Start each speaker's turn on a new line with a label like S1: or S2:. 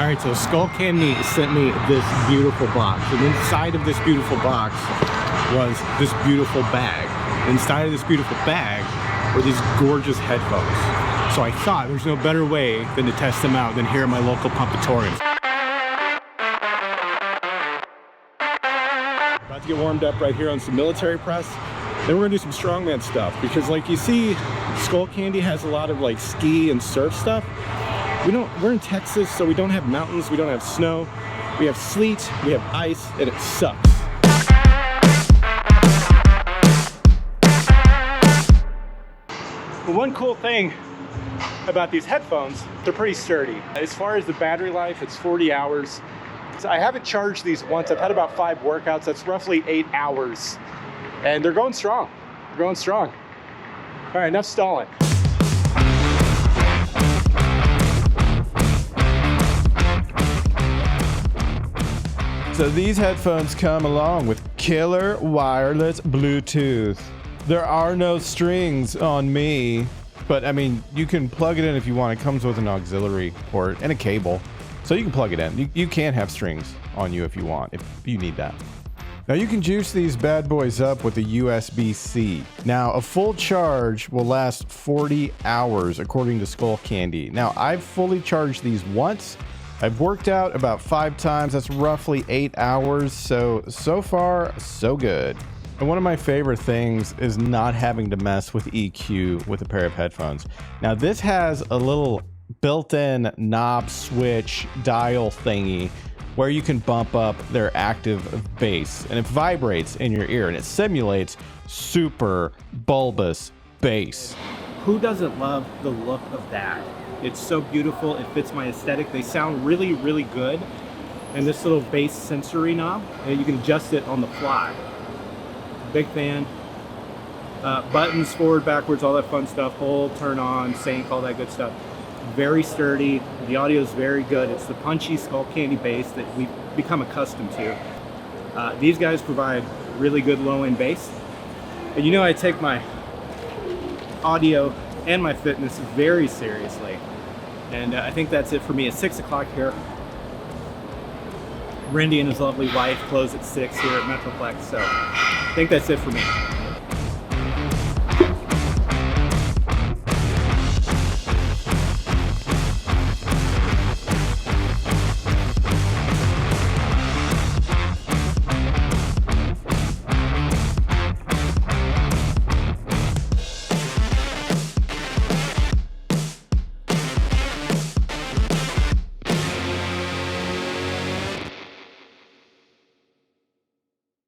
S1: Alright, so Skullcandy sent me this beautiful box, and inside of this beautiful box was this beautiful bag. Inside of this beautiful bag were these gorgeous headphones. So I thought there's no better way than to test them out than here at my local Pumpatorium. About to get warmed up right here on some military press. Then we're gonna do some strongman stuff, because like you see, Skullcandy has a lot of like ski and surf stuff. We're in Texas, so we don't have mountains, we don't have snow, we have sleet, we have ice, and it sucks. But one cool thing about these headphones, they're pretty sturdy. As far as the battery life, it's 40 hours. So I haven't charged these once. I've had about 5 workouts. That's roughly 8 hours. And they're going strong. They're going strong. All right, enough stalling.
S2: So these headphones come along with killer wireless Bluetooth. There are no strings on me, but I mean, you can plug it in if you want. It comes with an auxiliary port and a cable, so you can plug it in. You can have strings on you if you want, if you need that. Now you can juice these bad boys up with a USB-C. Now a full charge will last 40 hours according to Skullcandy. Now I've fully charged these once. I've worked out about 5 times. That's roughly 8 hours. So far, so good. And one of my favorite things is not having to mess with EQ with a pair of headphones. Now this has a little built-in knob switch dial thingy where you can bump up their active bass, and it vibrates in your ear and it simulates super bulbous bass.
S1: Who doesn't love the look of that? It's so beautiful, it fits my aesthetic. They sound really, really good. And this little bass sensory knob, and you can adjust it on the fly. Big fan. Buttons, forward, backwards, all that fun stuff. Hold, turn on, sync, all that good stuff. Very sturdy. The audio is very good. It's the punchy Skullcandy bass that we've become accustomed to. These guys provide really good low-end bass. And you know I take my audio and my fitness very seriously. And I think that's it for me. It's 6 o'clock here. Randy and his lovely wife close at 6 here at Metroplex. So I think that's it for me.